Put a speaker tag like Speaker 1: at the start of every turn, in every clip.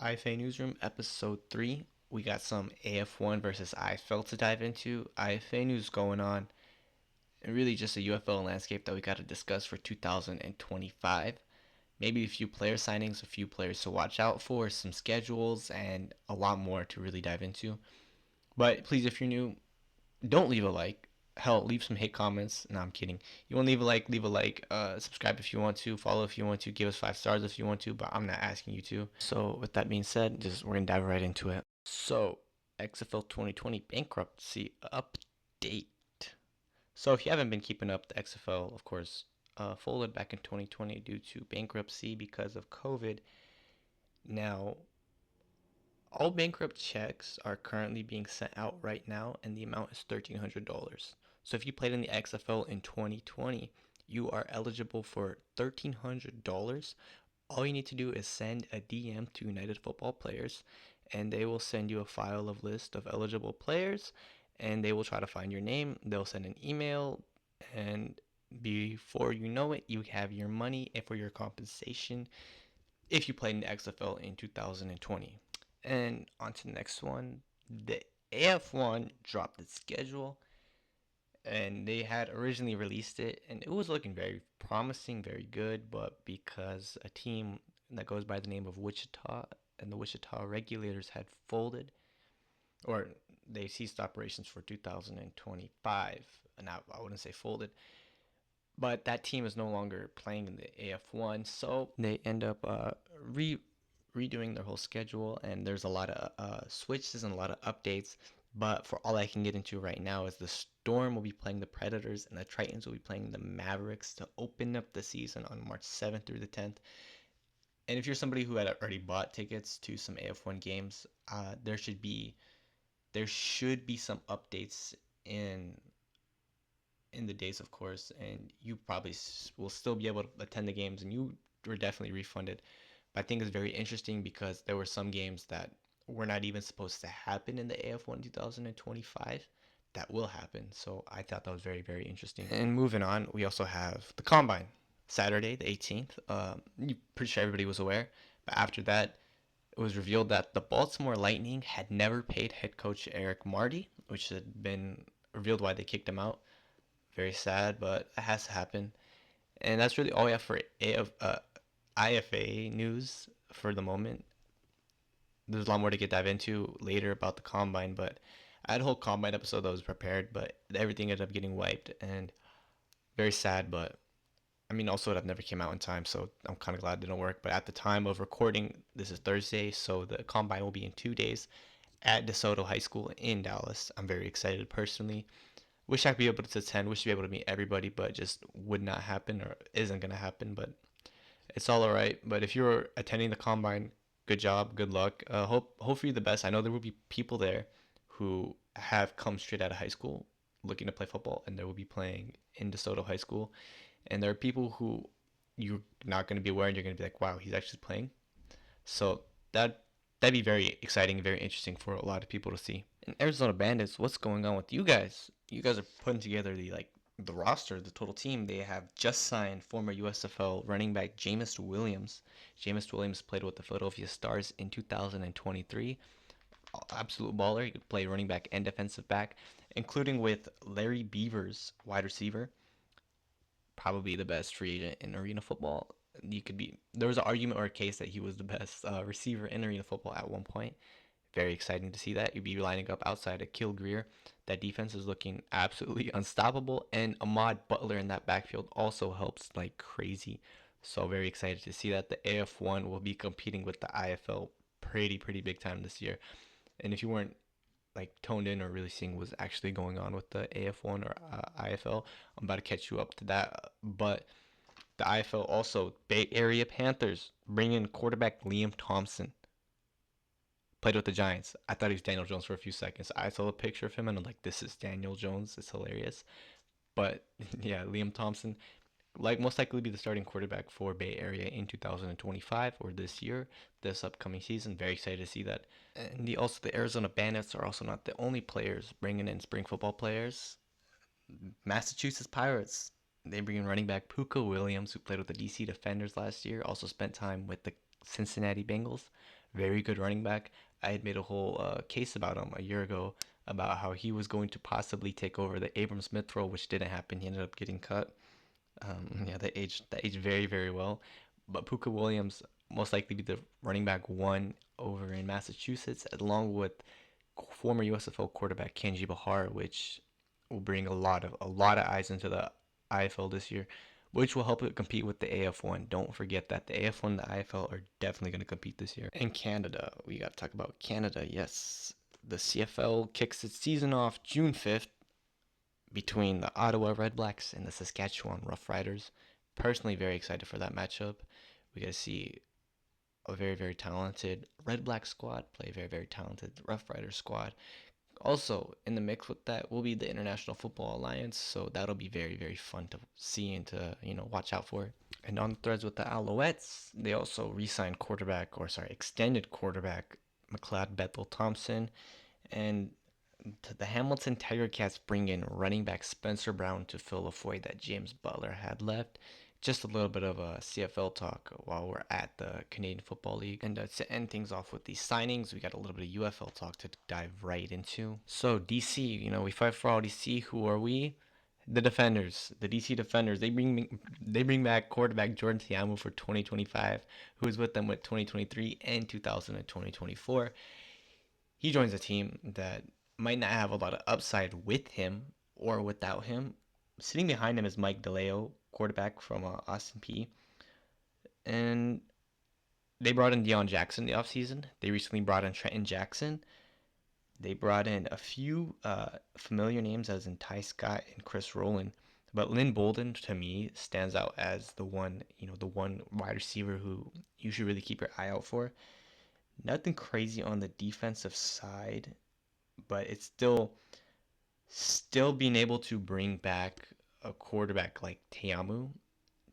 Speaker 1: IFA Newsroom, Episode 3. We got some AF1 versus IFL to dive into. IFA news going on, and really just a UFL landscape that we got to discuss for 2025. Maybe a few player signings, a few players to watch out for, some schedules, and a lot more to really dive into. But please, if you're new, don't leave a like. Hell, leave some hate comments. No, I'm kidding. You want to leave a like, leave a like. Subscribe if you want to. Follow if you want to. Give us 5 stars if you want to. But I'm not asking you to. So with that being said, just we're gonna dive right into it. So XFL 2020 bankruptcy update. So if you haven't been keeping up, the XFL, of course, folded back in 2020 due to bankruptcy because of COVID. Now, all bankrupt checks are currently being sent out right now, and the amount is $1,300. So if you played in the XFL in 2020, you are eligible for $1,300. All you need to do is send a DM to United Football Players, and they will send you a file of list of eligible players, and they will try to find your name. They'll send an email, and before you know it, you have your money for your compensation if you played in the XFL in 2020. And on to the next one. The AF1 dropped its schedule, and they had originally released it, and it was looking very promising, very good. But because a team that goes by the name of Wichita and the Wichita Regulators had folded, or they ceased operations for 2025, and I wouldn't say folded, but that team is no longer playing in the AF1, so they end up redoing their whole schedule, and there's a lot of switches and a lot of updates. But for all I can get into right now is the Storm will be playing the Predators, and the Titans will be playing the Mavericks to open up the season on March 7th through the 10th. And if you're somebody who had already bought tickets to some AF1 games, there should be some updates in the days, of course, and you probably will still be able to attend the games, and you were definitely refunded. But I think it's very interesting because there were some games that were not even supposed to happen in the AF1 2025 that will happen. So I thought that was very, very interesting. And moving on, we also have the Combine, Saturday, the 18th. You pretty sure everybody was aware. But after that, it was revealed that the Baltimore Lightning had never paid head coach Eric Marty, which had been revealed why they kicked him out. Very sad, but it has to happen. And that's really all we have for IFA news for the moment. There's a lot more to dive into later about the combine, but I had a whole combine episode that was prepared, but everything ended up getting wiped, and very sad. But I mean, also it never came out in time, so I'm kind of glad it didn't work. But at the time of recording, this is Thursday, so the combine will be in 2 days at DeSoto High School in Dallas. I'm very excited personally. Wish I could be able to attend. Wish to be able to meet everybody, but just would not happen or isn't gonna happen. But it's all alright. But if you're attending the combine, good job, good luck. Hope for you the best. I know there will be people there who have come straight out of high school looking to play football, and they will be playing in DeSoto High School. And there are people who you're not gonna be aware, and you're gonna be like, wow, he's actually playing. So that'd be very exciting, very interesting for a lot of people to see. And Arizona Bandits, what's going on with you guys? You guys are putting together the roster, the total team. They have just signed former USFL running back Jameis Williams. Jameis Williams played with the Philadelphia Stars in 2023. Absolute baller. He could play running back and defensive back, including with Larry Beavers, wide receiver, probably the best free agent in arena football. You could be There was an argument or a case that he was the best receiver in arena football at one point. Very exciting to see that. You'd be lining up outside of Kill Greer. That defense is looking absolutely unstoppable, and Ahmad Butler in that backfield also helps like crazy. So very excited to see that the AF1 will be competing with the IFL pretty big time this year. And if you weren't like toned in or really seeing what's actually going on with the AF1 or IFL, I'm about to catch you up to that. But the IFL also, Bay Area Panthers bring in quarterback Liam Thompson. Played with the Giants. I thought he was Daniel Jones for a few seconds. I saw a picture of him and I'm like, this is Daniel Jones. It's hilarious. But yeah, Liam Thompson, like most likely be the starting quarterback for Bay Area in 2025 or this year, this upcoming season. Very excited to see that. And the Arizona Bandits are also not the only players bringing in spring football players. Massachusetts Pirates, they bring in running back Puka Williams, who played with the DC Defenders last year. Also spent time with the Cincinnati Bengals. very good running back. I had made a whole case about him a year ago about how he was going to possibly take over the Abram Smith role, which didn't happen. He ended up getting cut. Yeah, that aged very, very well. But Puka Williams most likely be the running back one over in Massachusetts, along with former USFL quarterback Kenji Bahar, which will bring a lot of eyes into the IFL this year, which will help it compete with the AF1. Don't forget that the AF1 and the IFL are definitely going to compete this year. And Canada, we got to talk about Canada. Yes, the CFL kicks its season off June 5th between the Ottawa Redblacks and the Saskatchewan Roughriders. Personally, very excited for that matchup. We got to see a very, very talented Red Black squad play a very, very talented Rough Rider squad. Also, in the mix with that will be the International Football Alliance, so that'll be very, very fun to see and to, watch out for. And on the threads with the Alouettes, they also re-signed extended quarterback McLeod Bethel Thompson, and the Hamilton Tiger Cats bring in running back Spencer Brown to fill a void that James Butler had left. Just a little bit of a CFL talk while we're at the Canadian Football League. And to end things off with these signings, we got a little bit of UFL talk to dive right into. So DC, we fight for all DC. Who are we? The Defenders, the DC Defenders. They bring back quarterback Jordan Tiamu for 2025, who was with them with 2023 and 2024. He joins a team that might not have a lot of upside with him or without him. Sitting behind him is Mike DeLeo, quarterback from Austin P. And they brought in Deion Jackson in the offseason. They recently brought in Trenton Jackson. They brought in a few familiar names, as in Ty Scott and Chris Rowland. But Lynn Bolden, to me, stands out as the one wide receiver who you should really keep your eye out for. Nothing crazy on the defensive side, but it's still being able to bring back a quarterback like Teamu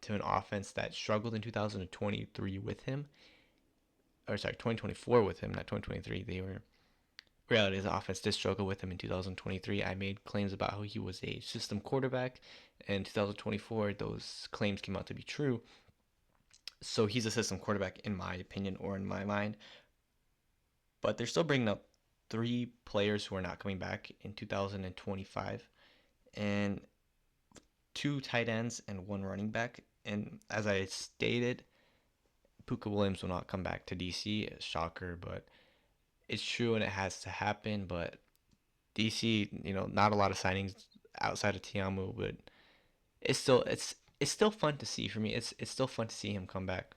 Speaker 1: to an offense that struggled in 2023 with him. 2024 with him, not 2023. Reality is the offense did struggle with him in 2023. I made claims about how he was a system quarterback. In 2024, those claims came out to be true. So he's a system quarterback in my opinion, or in my mind. But they're still bringing up 3 players who are not coming back in 2025, and 2 tight ends and 1 running back. And as I stated, Puka Williams will not come back to DC. Shocker, but it's true and it has to happen. But DC, not a lot of signings outside of Tiamu, but it's still fun to see for me. It's still fun to see him come back.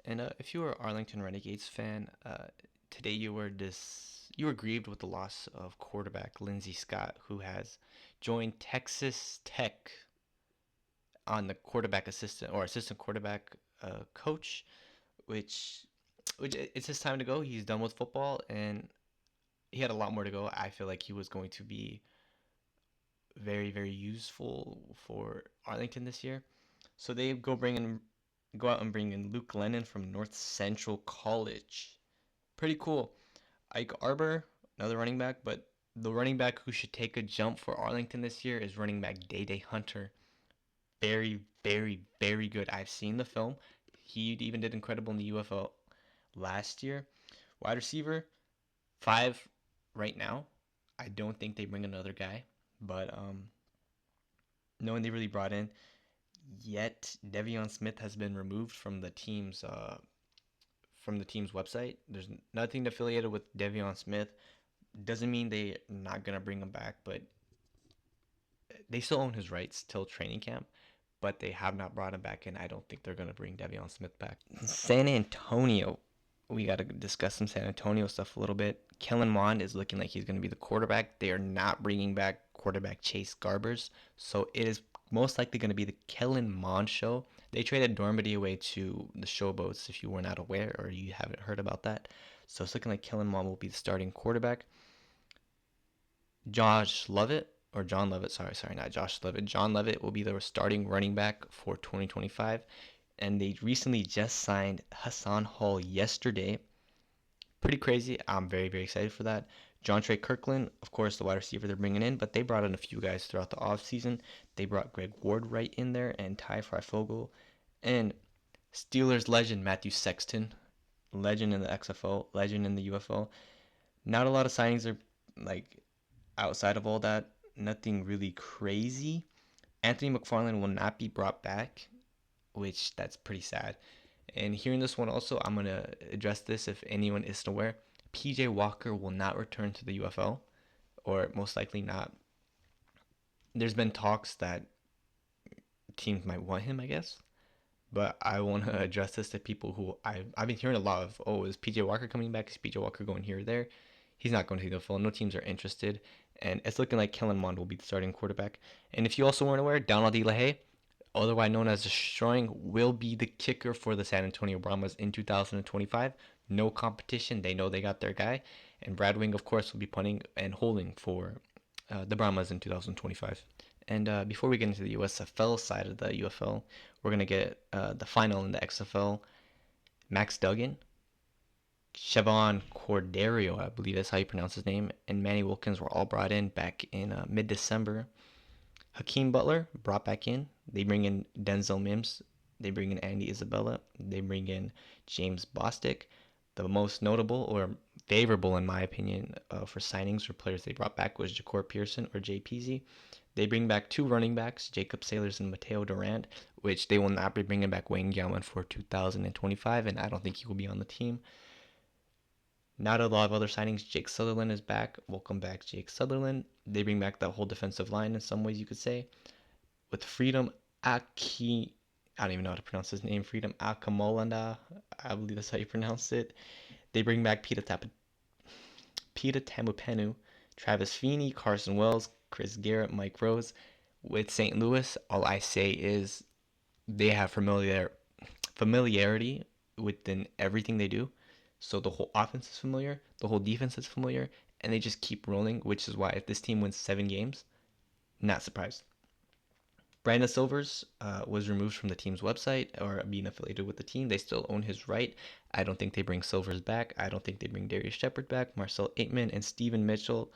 Speaker 1: And if you were an Arlington Renegades fan, today you were grieved with the loss of quarterback Lindsey Scott, who has joined Texas Tech on the quarterback assistant quarterback coach, which it's his time to go. He's done with football, and he had a lot more to go. I feel like he was going to be very, very useful for Arlington this year. So they go out and bring in Luke Lennon from North Central College. Pretty cool. Ike Arbor, another running back, but the running back who should take a jump for Arlington this year is running back Day Hunter. Very, very, very good. I've seen the film. He even did incredible in the UFL last year. Wide receiver, 5 right now. I don't think they bring another guy, but no one they really brought in yet. Devion Smith has been removed from the team's website. There's nothing affiliated with Devion Smith. Doesn't mean they're not gonna bring him back, but they still own his rights till training camp. But they have not brought him back, and I don't think they're gonna bring Devion Smith back. San Antonio, we gotta discuss some San Antonio stuff a little bit. Kellen Mond is looking like he's gonna be the quarterback. They are not bringing back quarterback Chase Garbers, so it is most likely going to be the Kellen Mond show. They traded Dormady away to the Showboats, if you were not aware or you haven't heard about that. So it's looking like Kellen Mond will be the starting quarterback. John Lovett, not Josh Lovett. John Lovett will be the starting running back for 2025. And they recently just signed Hassan Hall yesterday. Pretty crazy. I'm very, very excited for that. John Trey Kirkland, of course, the wide receiver they're bringing in, but they brought in a few guys throughout the offseason. They brought Greg Ward right in there and Ty Freifogel. And Steelers legend Matthew Sexton legend in the XFL, legend in the UFL. Not a lot of signings are like outside of all that. Nothing really crazy. Anthony McFarland will not be brought back, which that's pretty sad. And hearing this one also, I'm gonna address this if anyone isn't aware. PJ Walker will not return to the UFL, or most likely not. There's been talks that teams might want him, I guess. But I want to address this to people who I've been hearing a lot of. Oh, is PJ Walker coming back? Is PJ Walker going here or there? He's not going to the UFL. No teams are interested, and it's looking like Kellen Mond will be the starting quarterback. And if you also weren't aware, Donald DeLahaye, otherwise known as Destroying, will be the kicker for the San Antonio Brahmas in 2025. No competition. They know they got their guy. And Brad Wing, of course, will be punting and holding for the Brahmas in 2025. And before we get into the USFL side of the UFL, we're going to get the final in the XFL. Max Duggan, Chevon Corderio, I believe that's how you pronounce his name, and Manny Wilkins were all brought in back in mid-December. Hakeem Butler brought back in. They bring in Denzel Mims. They bring in Andy Isabella. They bring in James Bostic. The most notable or favorable, in my opinion, for signings or players they brought back was Jacor Pearson or JPZ. They bring back two running backs, Jacob Sailors and Mateo Durand, which they will not be bringing back Wayne Gallman for 2025, and I don't think he will be on the team. Not a lot of other signings. Jake Sutherland is back. Welcome back, Jake Sutherland. They bring back the whole defensive line in some ways, you could say. With Freedom Aki, I don't even know how to pronounce his name. Freedom Akamolanda, I believe that's how you pronounce it. They bring back Pita Tamupenu, Travis Feeney, Carson Wells, Chris Garrett, Mike Rose. With St. Louis, all I say is they have familiarity within everything they do. So the whole offense is familiar, the whole defense is familiar, and they just keep rolling, which is why if this team wins 7 games, not surprised. Brandon Silvers was removed from the team's website or being affiliated with the team. They still own his right. I don't think they bring Silvers back. I don't think they bring Darius Shepard back. Marcel Aitman and Steven Mitchell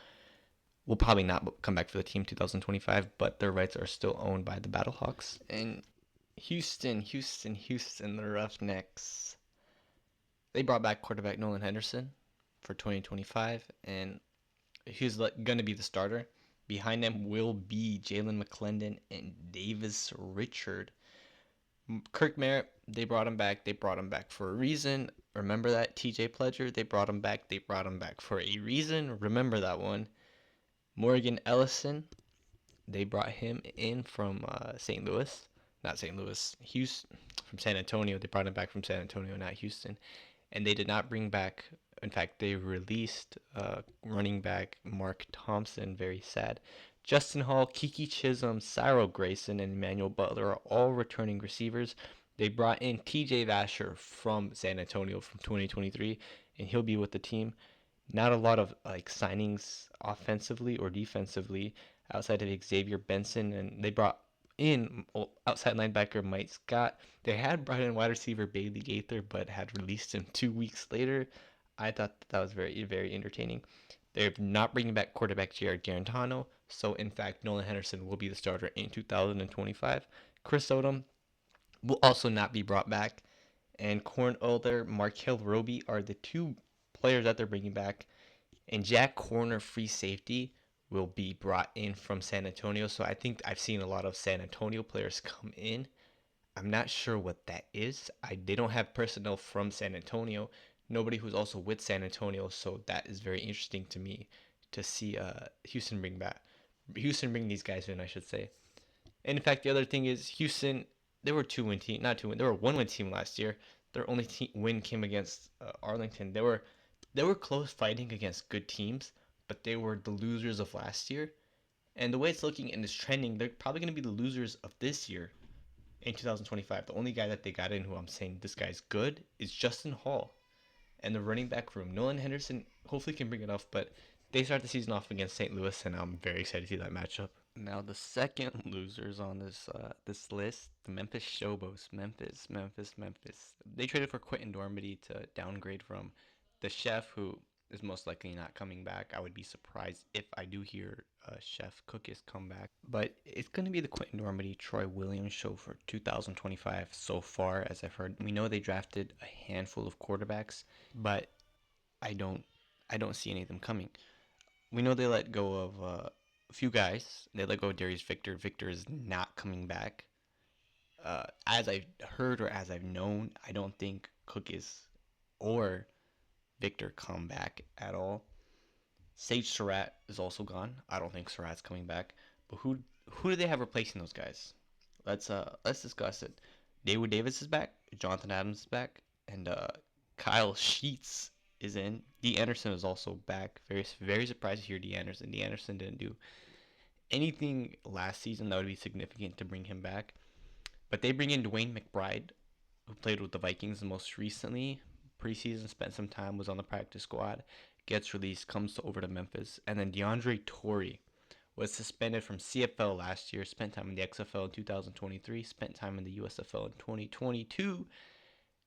Speaker 1: will probably not come back for the team 2025, but their rights are still owned by the Battlehawks. And Houston, the Roughnecks. They brought back quarterback Nolan Henderson for 2025, and he's going to be the starter. Behind them will be Jalen McClendon and Davis Richard. Kirk Merritt, they brought him back. They brought him back for a reason. Remember that. TJ Pledger, they brought him back. They brought him back for a reason. Remember that one. Morgan Ellison, they brought him in from St. Louis. Not St. Louis, Houston. From San Antonio. They brought him back from San Antonio, not Houston. And they did not bring back, in fact, they released running back Mark Thompson. Very sad. Justin Hall, Kiki Chisholm, Cyril Grayson, and Emmanuel Butler are all returning receivers. They brought in TJ Vasher from San Antonio from 2023, and he'll be with the team. Not a lot of like signings offensively or defensively outside of Xavier Benson, and they brought in outside linebacker Mike Scott. They had brought in wide receiver Bailey Gaither, but had released him 2 weeks later. I thought that was very, very entertaining. They're not bringing back quarterback Jared Garantano, so in fact, Nolan Henderson will be the starter in 2025. Chris Odom will also not be brought back, and Corn Elder, Markel Roby are the two players that they're bringing back. And Jack Corner, free safety, will be brought in from San Antonio. So I think I've seen a lot of San Antonio players come in. I'm not sure what that is. They don't have personnel from San Antonio. Nobody who's also with San Antonio. So that is very interesting to me to see Houston bring these guys in, I should say. And in fact, the other thing is Houston. They were two-win team, not two-win. They were a one-win team last year. Their only win came against Arlington. They were close fighting against good teams, but they were the losers of last year. And the way it's looking and it's trending, they're probably going to be the losers of this year in 2025. The only guy that they got in who I'm saying this guy's good is Justin Hall. And the running back room, Nolan Henderson hopefully can bring it off, but they start the season off against St. Louis, and I'm very excited to see that matchup. Now the second losers on this list, the Memphis Showboats. Memphis. They traded for Quentin Dormady to downgrade from the chef who is most likely not coming back. I would be surprised if I do hear Chef Cook is come back. But it's going to be the Quentin Normandy, Troy Williams show for 2025 so far, as I've heard. We know they drafted a handful of quarterbacks, but I don't I don't see any of them coming. We know they let go of a few guys. They let go of Darius Victor. Victor is not coming back. As I've heard or as I've known, I don't think Cook is or Victor come back at all. Sage Surratt is also gone. I don't think Surratt's coming back. But who do they have replacing those guys? Let's discuss it. David Davis is back. Jonathan Adams is back, and Kyle Sheets is in. D. Anderson is also back. Very surprised to hear D. Anderson. D. Anderson didn't do anything last season that would be significant to bring him back. But they bring in Dwayne McBride, who played with the Vikings most recently. Preseason, spent some time, was on the practice squad, gets released, comes over to Memphis. And then DeAndre Torrey was suspended from CFL last year, spent time in the XFL in 2023, spent time in the USFL in 2022,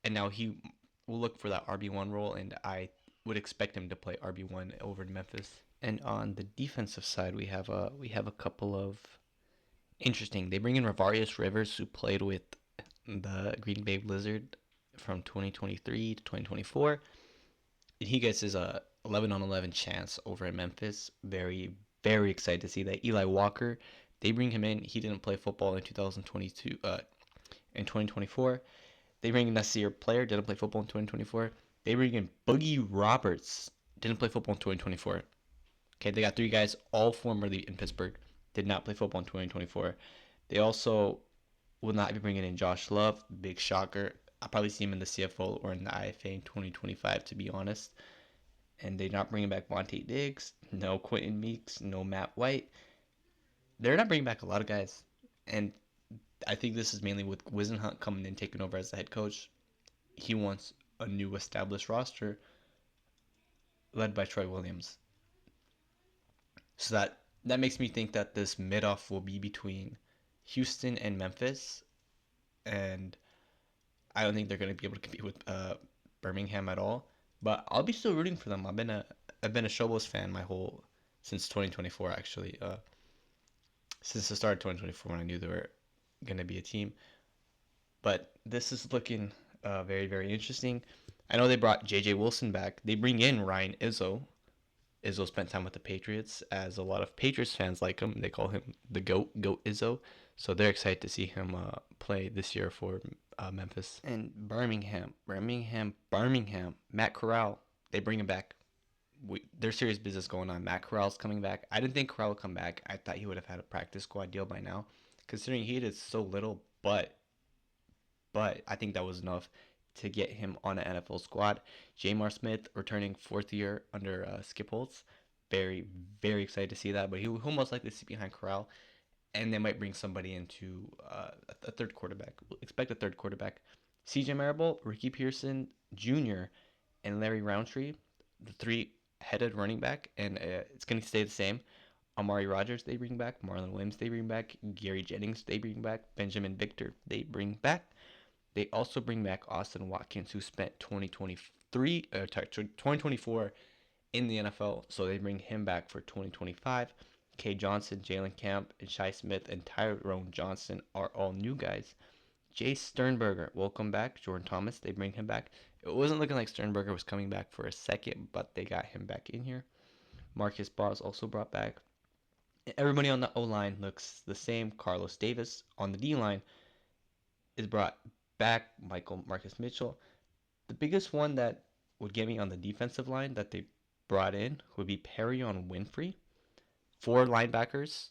Speaker 1: and now he will look for that RB1 role, and I would expect him to play RB1 over in Memphis. And on the defensive side, we have a couple of interesting. They bring in Ravarius Rivers, who played with the Green Bay Blizzard from 2023 to 2024. And he gets his 11 on 11 chance over in Memphis. Very excited to see that. Eli Walker, they bring him in. He didn't play football in 2022. In 2024, they bring in Nasir Player, didn't play football in 2024. They bring in Boogie Roberts, didn't play football in 2024. Okay, they got three guys, all formerly in Pittsburgh, did not play football in 2024. They also will not be bringing in Josh Love, big shocker. I'll probably see him in the CFL or in the IFA in 2025, to be honest. And they're not bringing back Vontae Diggs, no Quentin Meeks, no Matt White. They're not bringing back a lot of guys. And I think this is mainly with Wisenhunt coming in, taking over as the head coach. He wants a new established roster led by Troy Williams. So that makes me think that this mid-off will be between Houston and Memphis, and I don't think they're going to be able to compete with Birmingham at all. But I'll be still rooting for them. I've been a Showbo's fan my whole since 2024 actually. Since the start of 2024 when I knew they were going to be a team. But this is looking very interesting. I know they brought J.J. Wilson back. They bring in Ryan Izzo. Izzo spent time with the Patriots, as a lot of Patriots fans like him. They call him the Goat Izzo. So they're excited to see him play this year for Memphis. And Birmingham. Matt Corral, they bring him back. There's serious business going on. Matt Corral's coming back. I didn't think Corral would come back. I thought he would have had a practice squad deal by now, considering he did so little. But I think that was enough to get him on an NFL squad. Jamar Smith returning fourth year under Skip Holtz. Very excited to see that. But he'll most likely sit behind Corral, and they might bring somebody into a third quarterback. We'll expect a third quarterback. CJ Marable, Ricky Pearson Jr., and Larry Roundtree, the three-headed running back, and it's going to stay the same. Amari Rogers, they bring back. Marlon Williams, they bring back. Gary Jennings, they bring back. Benjamin Victor, they bring back. They also bring back Austin Watkins, who spent 2024 in the NFL, so they bring him back for 2025. Kay Johnson, Jalen Camp, and Shai Smith and Tyrone Johnson are all new guys. Jay Sternberger, welcome back. Jordan Thomas, they bring him back. It wasn't looking like Sternberger was coming back for a second, but they got him back in here. Marcus Boss also brought back. Everybody on the O-line looks the same. Carlos Davis on the D-line is brought back. Marcus Mitchell. The biggest one that would get me on the defensive line that they brought in would be Perrion Winfrey. 4 linebackers.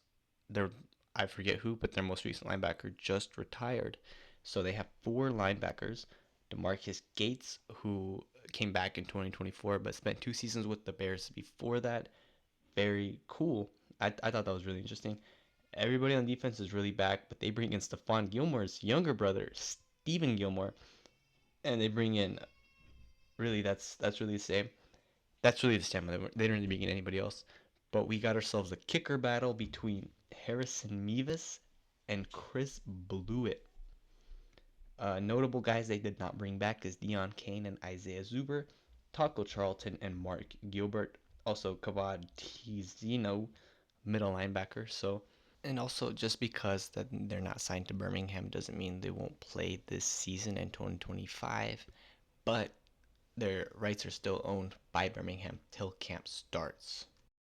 Speaker 1: I forget who, but their most recent linebacker just retired. So they have 4 linebackers. DeMarcus Gates, who came back in 2024 but spent 2 seasons with the Bears before that. Very cool. I thought that was really interesting. Everybody on defense is really back, but they bring in Stephon Gilmore's younger brother, Stephen Gilmore, and they bring in that's really the same. That's really the same. They didn't really bring in anybody else. But we got ourselves a kicker battle between Harrison Mevis and Chris Blewett. Notable guys they did not bring back is Deion Kane and Isaiah Zuber. Taco Charlton, and Mark Gilbert. Also, Kavad Tizino, middle linebacker. So, and also just because that they're not signed to Birmingham doesn't mean they won't play this season in 2025. But their rights are still owned by Birmingham till camp starts.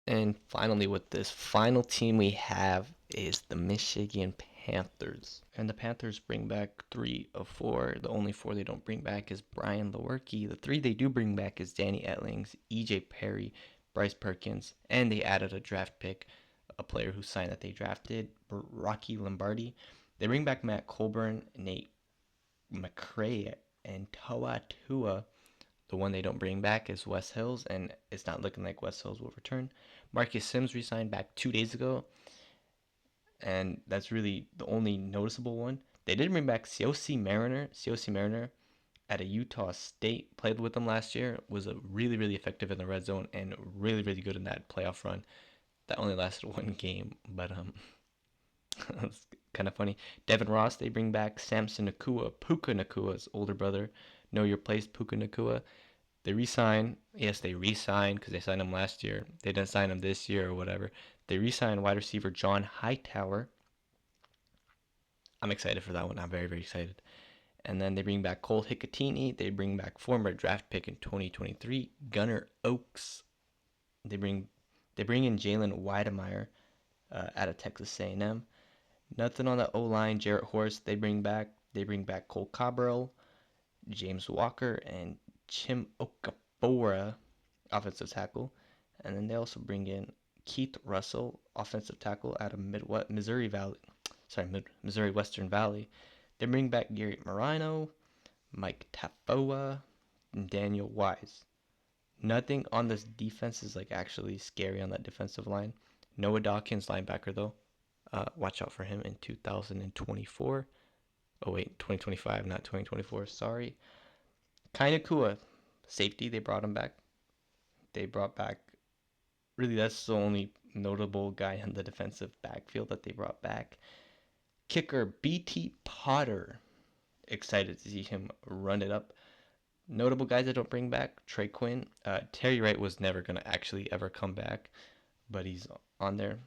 Speaker 1: And finally, with this final team we have is the Michigan Panthers. And the Panthers bring back 3 of 4. The only 4 they don't bring back is Brian Lewerke. The 3 they do bring back is Danny Etlings, EJ Perry, Bryce Perkins, and they added a draft pick, a player who signed that they drafted, Rocky Lombardi. They bring back Matt Colburn, Nate McCray, and Toa Tua. The one they don't bring back is Wes Hills, and it's not looking like Wes Hills will return. Marcus Sims resigned back 2 days ago, and that's really the only noticeable one. They did bring back Siosi Mariner. Siosi Mariner at a Utah State, played with them last year, was a really effective in the red zone and really good in that playoff run. That only lasted 1 game, but it's kind of funny. Devin Ross, they bring back Samson Nakua, Puka Nakua's older brother. Know your place, Puka Nakua. They re-sign. Yes, they re-signed because they signed him last year. They didn't sign him this year or whatever. They re-signed wide receiver John Hightower. I'm excited for that one. I'm very excited. And then they bring back Cole Hicatini. They bring back former draft pick in 2023 Gunnar Oaks. They bring in Jalen Weidemeyer out of Texas A&M. Nothing on the O-line. Jarrett Horst. They bring back Cole Cabral, James Walker, and Chim Okafora, offensive tackle. And then they also bring in Keith Russell, offensive tackle out of Missouri Western Valley. They bring back Gary Marino, Mike Tafoa, and Daniel Wise. Nothing on this defense is like actually scary on that defensive line. Noah Dawkins, linebacker though. Watch out for him in 2024. Oh wait, 2025, not 2024. Sorry. Kainakua, safety, they brought him back. They brought back, really, that's the only notable guy in the defensive backfield that they brought back. Kicker, BT Potter. Excited to see him run it up. Notable guys that don't bring back, Trey Quinn. Terry Wright was never going to actually ever come back, but he's on there.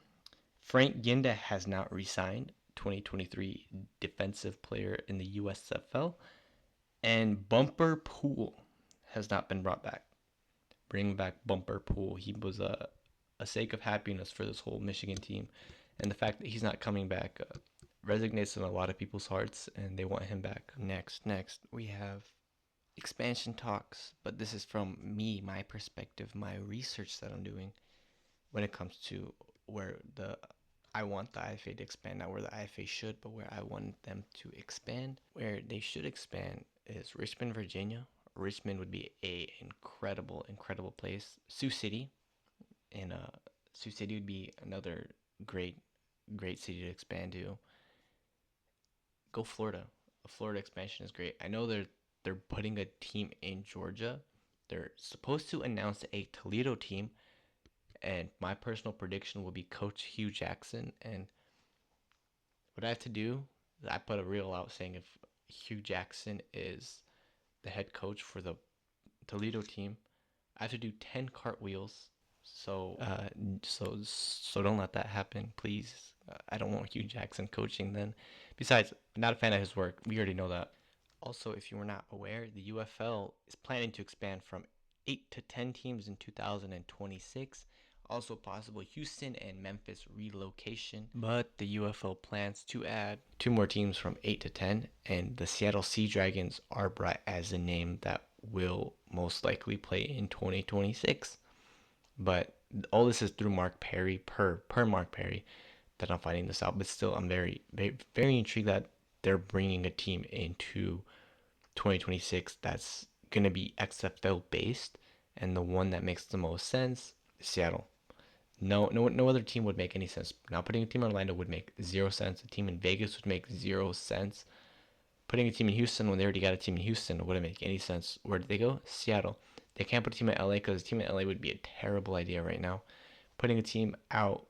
Speaker 1: Frank Ginda has not re-signed, 2023 defensive player in the USFL. And Bumper Pool has not been brought back. Bring back Bumper Pool. He was a sake of happiness for this whole Michigan team. And the fact that he's not coming back resonates in a lot of people's hearts, and they want him back. Next, we have expansion talks. But this is from me, my perspective, my research that I'm doing when it comes to where I want the IFA to expand, not where the IFA should, but where I want them to expand. Where they should expand is Richmond, Virginia. Richmond would be a incredible place. Sioux City would be another great city to expand to. Go Florida. A Florida expansion is great. I know they're putting a team in Georgia. They're supposed to announce a Toledo team, and my personal prediction will be Coach Hugh Jackson. And what I have to do, I put a reel out saying if Hugh Jackson is the head coach for the Toledo team, I have to do 10 cartwheels. So don't let that happen, please. I don't want Hugh Jackson coaching then. Besides, not a fan of his work. We already know that. Also, if you were not aware, the UFL is planning to expand from 8 to 10 teams in 2026. Also possible Houston and Memphis relocation. But the UFL plans to add 2 more teams from 8 to 10, and the Seattle Sea Dragons are brought as a name that will most likely play in 2026. But all this is through Mark Perry, per Mark Perry, that I'm finding this out. But still, I'm very intrigued that they're bringing a team into 2026 that's going to be XFL based, and the one that makes the most sense is Seattle. No other team would make any sense. Not putting a team in Orlando would make 0 cents. A team in Vegas would make 0 cents. Putting a team in Houston when they already got a team in Houston wouldn't make any sense. Where did they go? Seattle. They can't put a team in LA because a team in LA would be a terrible idea right now. Putting a team out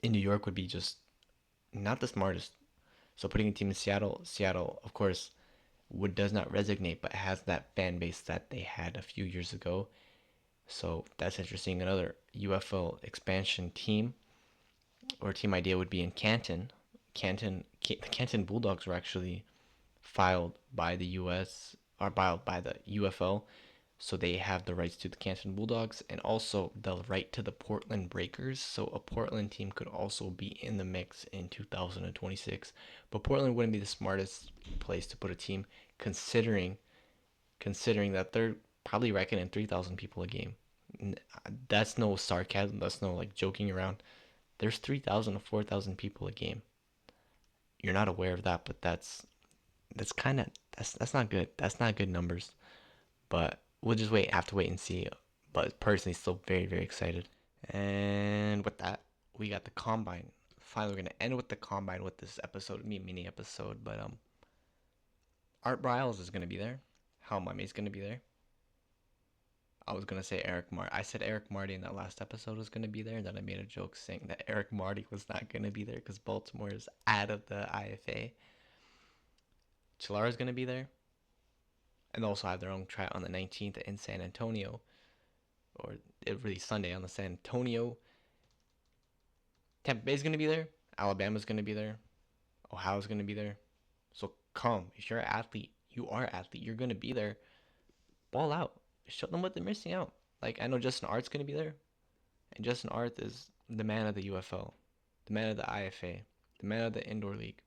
Speaker 1: in New York would be just not the smartest. So putting a team in Seattle, of course, does not resonate, but has that fan base that they had a few years ago. So that's interesting. Another UFL expansion team or team idea would be in Canton. The Canton Bulldogs were actually filed by the US or filed by the UFL, so they have the rights to the Canton Bulldogs and also the right to the Portland Breakers. So a Portland team could also be in the mix in 2026. But Portland wouldn't be the smartest place to put a team, considering that they're probably reckoning 3,000 people a game. That's no sarcasm. That's no like joking around. There's 3,000 to 4,000 people a game. You're not aware of that, but that's kind of that's not good. That's not good numbers. But we'll just have to wait and see. But personally, still very, very excited. And with that, we got the combine. Finally, we're gonna end with the combine with this episode, mini episode. But Art Briles is gonna be there. How Mame is gonna be there. I was gonna say Eric Marty. I said Eric Marty in that last episode was gonna be there, and then I made a joke saying that Eric Marty was not gonna be there because Baltimore is out of the IFA. Chilara's gonna be there, and they'll also have their own tryout on the 19th in San Antonio, or really Sunday on the San Antonio. Tampa Bay's gonna be there. Alabama's gonna be there. Ohio's gonna be there. So come, if you're an athlete, you are an athlete. You're gonna be there. Ball out. Show them what they're missing out. Like I know Justin Art's gonna be there, and Justin Art is the man of the UFL, the man of the IFA, the man of the indoor league.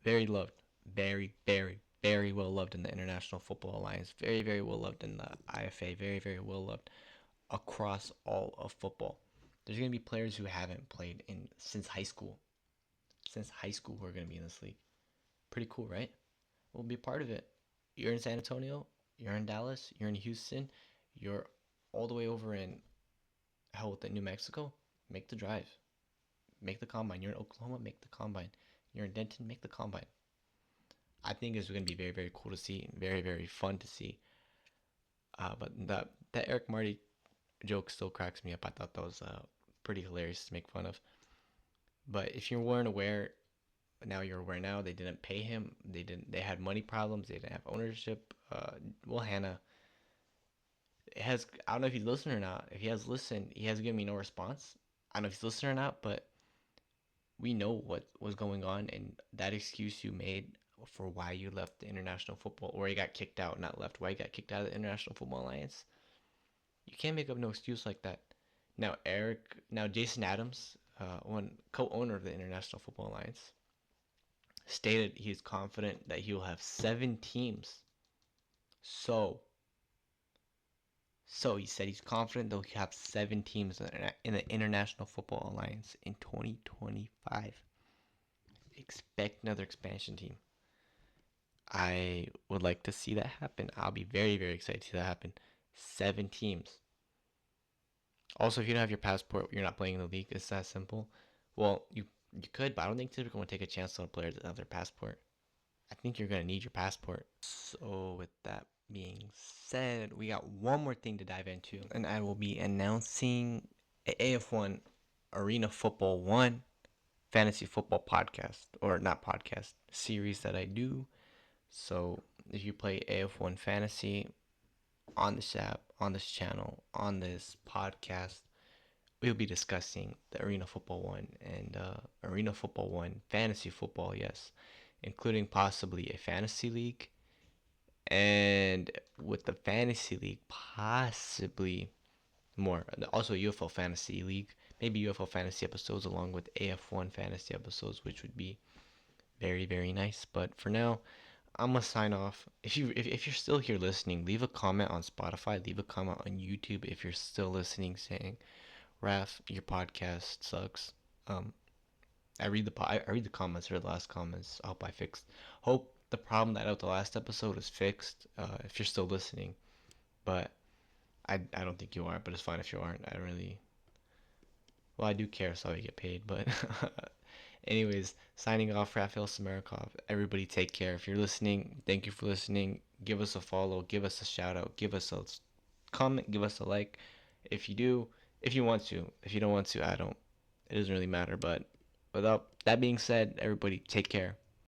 Speaker 1: Very loved, very, very, very well loved in the International Football Alliance. Very, very well loved in the IFA. Very, very well loved across all of football. There's gonna be players who haven't played since high school. Since high school, who are gonna be in this league. Pretty cool, right? We'll be a part of it. You're in San Antonio. You're in Dallas. You're in Houston. You're all the way over in New Mexico. Make the drive. Make the combine. You're in Oklahoma. Make the combine. You're in Denton. Make the combine. I think it's going to be very, very cool to see. Very, very fun to see. But that Eric Marty joke still cracks me up. I thought that was pretty hilarious to make fun of. But if you weren't aware, now you're aware. Now they didn't pay him. They had money problems. They didn't have ownership. Hannah has. I don't know if he's listening or not. If he has listened, he has given me no response. I don't know if he's listening or not, but we know what was going on, and that excuse you made for why you left the international football, or you got kicked out, not left, why you got kicked out of the International Football Alliance. You can't make up no excuse like that. Now Jason Adams, one co-owner of the International Football Alliance, stated he's confident that he will have 7 teams. So he said he's confident they'll have 7 teams in the International Football Alliance in 2025. Expect another expansion team. I would like to see that happen. I'll be very, very excited to see that happen. 7 teams. Also, if you don't have your passport, you're not playing in the league. It's that simple. Well, you could, but I don't think they're going to take a chance on a player that have their passport. I think you're going to need your passport. So with that being said, we got one more thing to dive into, and I will be announcing AF1 Arena Football 1 fantasy football podcast, or not podcast, series that I do. So if you play AF1 fantasy on this app, on this channel, on this podcast, we'll be discussing the Arena Football 1 and Arena Football 1 fantasy football, yes, including possibly a fantasy league, and with the fantasy league, possibly more. Also, UFL fantasy league, maybe UFL fantasy episodes along with AF1 fantasy episodes, which would be very, very nice. But for now, I'm gonna sign off. If you're still here listening, leave a comment on Spotify. Leave a comment on YouTube if you're still listening, saying, "Raf, your podcast sucks." I read the comments or the last comments. Hope the problem that out the last episode is fixed. If you're still listening, but I don't think you are. But it's fine if you aren't. I don't really. Well, I do care, so I get paid. But anyways, signing off, Rafael Samarikov. Everybody take care. If you're listening, thank you for listening. Give us a follow. Give us a shout out. Give us a comment. Give us a like. If you do, if you want to. If you don't want to, I don't. It doesn't really matter. But without that being said, everybody take care.